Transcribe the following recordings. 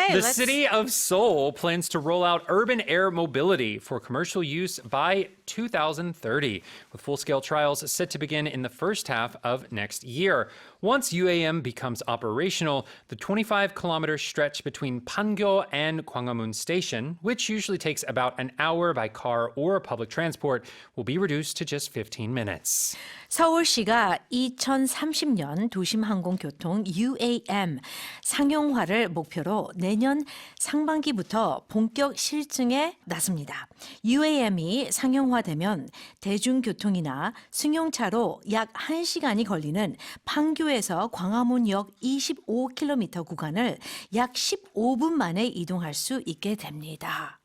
Okay. The city of Seoul plans to roll out urban air mobility for commercial use by 2030, with full-scale trials set to begin in the first half of next year. Once UAM becomes operational, the 25-kilometer stretch between Pangyo and Gwanghwamun Station, which usually takes about an hour by car or public transport, will be reduced to just 15 minutes. 서울시가 2030년 도심항공교통 UAM 상용화를 목표로 내년 상반기부터 본격 실증에 나섭니다. UAM이 상용화되면 대중교통이나 승용차로 약 1시간이 걸리는 판교에서 광화문역 25km 구간을 약 15분 만에 이동할 수 있게 됩니다.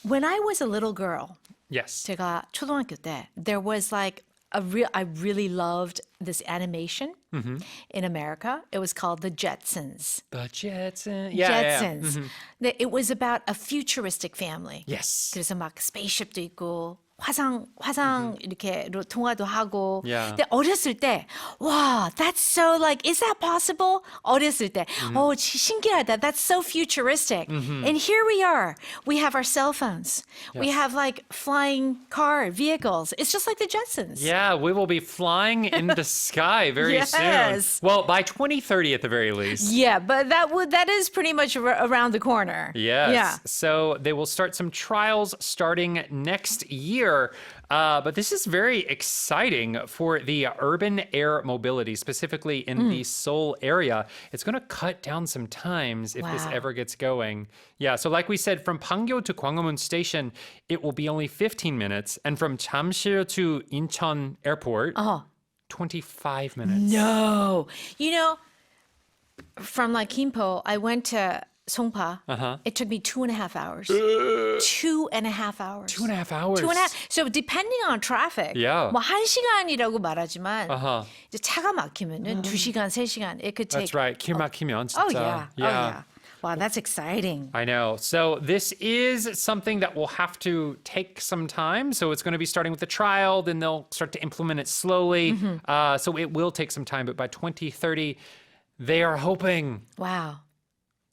When I was a little girl, Yes. 제가 초등학교 때 there was like I really loved this animation in America. It was called The Jetsons. The Jetsons. Jetsons. It was about a futuristic family. Yes. 그래서 막 스페이스십도 있고 화상 이렇게로 통화도 하고. Yeah. 근데 어렸을 때, wow, that's so like, is that possible? 어렸을 때, 신기하다. That's so futuristic. And here we are. We have our cell phones. We have like flying car vehicles. It's just like the Jetsons. Yeah, we will be flying in the sky very Yes. soon. Well, by 2030 at the very least. Yeah, but that is pretty much around the corner. Yes. Yeah. So they will start some trials starting next year. But this is very exciting for the urban air mobility, specifically in the Seoul area. It's going to cut down some times if this Wow. ever gets going. Yeah, so like we said, from Pangyo to Gwanghwamun Station, it will be only 15 minutes. And from Jamsil to Incheon Airport, 25 minutes. No. You know, from like Gimpo, I went to Songpa. It took me 2.5 hours. 2.5 hours. 2.5 hours. 2.5. So depending on traffic. Yeah. 뭐 1시간이라고 말하지만 Uh-huh. 이제 차가 막히면은 2시간, 3시간. It could take. That's right. 길 막히면 진짜. Oh yeah. Oh yeah. Wow, that's exciting. I know. So this is something that will have to take some time. So it's going to be starting with the trial, then they'll start to implement it slowly. So it will take some time, but by 2030, they are hoping. Wow.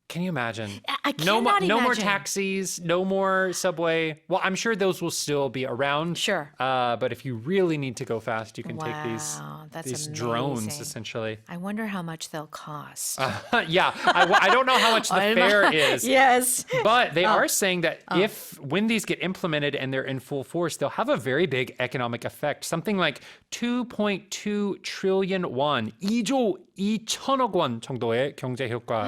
Can you imagine? I No cannot more imagine. taxis, no more subway. Well, I'm sure those will still be around. Sure. But if you really need to go fast, you can take these Wow, that's drones, amazing. essentially. I wonder how much they'll cost. Yeah, I don't know how much the fare is. Yes. But they are saying that when these get implemented and they're in full force, they'll have a very big economic effect. Something like 2.2 trillion won, 2조 2천억 원 정도의 경제 효과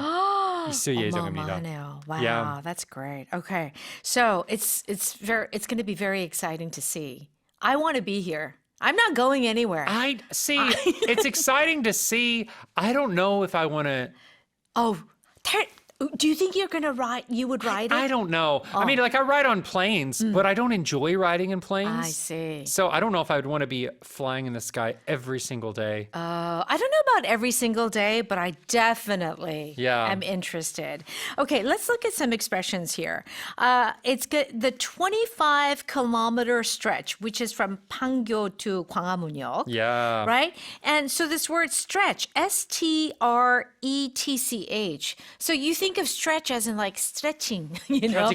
있을 예정입니다. 어마어마하네요. Wow, Yeah. that's great. Okay, so it's going to be very exciting to see. I want to be here. I'm not going anywhere. I see. It's exciting to see. I don't know if I want to. Do you think you're going to ride? You would ride it? I don't know. I mean, like I ride on planes, but I don't enjoy riding in planes. I see. So I don't know if I would want to be flying in the sky every single day. I don't know about every single day, but I definitely am interested. Okay, let's look at some expressions here. It's good. The 25-kilometer stretch, which is from Pangyo to Gwanghwamun역. Yeah. Right? And so this word stretch, S-T-R-E-T-C-H. So you think of stretch as in like stretching, you know?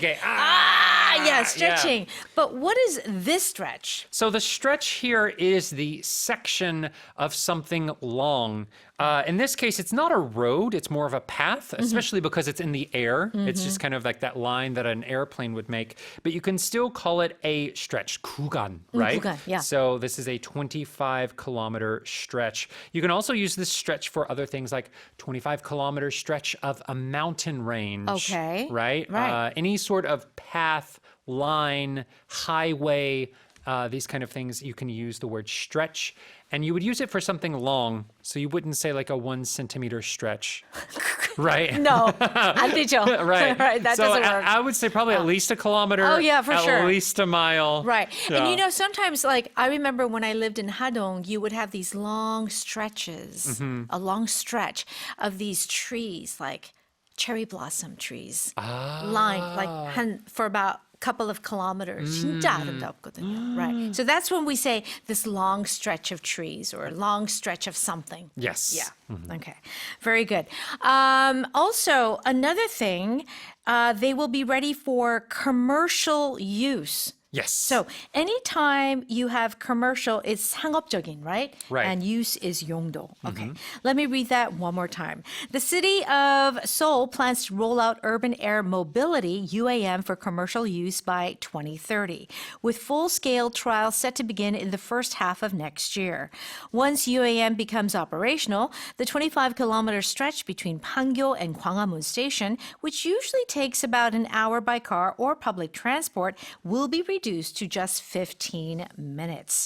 Stretching. But what is this stretch? So the stretch here is the section of something long. In this case, it's not a road, it's more of a path, especially because it's in the air. It's just kind of like that line that an airplane would make. But you can still call it a stretch, 구간, right? 구간, yeah. So this is a 25-kilometer stretch. You can also use this stretch for other things like 25-kilometer stretch of a mountain range. Okay. Right? Right. Any sort of path, line, highway, these kind of things, you can use the word stretch. And you would use it for something long. So you wouldn't say like a 1 centimeter stretch. Right? No, 안 되죠. Right. Right, that so doesn't work. I would say probably at least a kilometer. Oh, yeah, for sure. At least a mile. Right. Yeah. And you know, sometimes, like, I remember when I lived in Hadong, you would have these long stretches, a long stretch of these trees, like cherry blossom trees 아. lined like for about a couple of kilometers. 진짜 아름답거든요. Right. So that's when we say this long stretch of trees or long stretch of something. Yes. Yeah. Okay. Very good. Also, another thing, they will be ready for commercial use. Yes. So anytime you have commercial, it's 상업적인, right? Right. And use is 용도. Okay. Let me read that one more time. The city of Seoul plans to roll out urban air mobility, UAM, for commercial use by 2030, with full-scale trials set to begin in the first half of next year. Once UAM becomes operational, the 25-kilometer stretch between Pangyo and Gwanghwamun Station, which usually takes about an hour by car or public transport, will be reduced to just 15 minutes.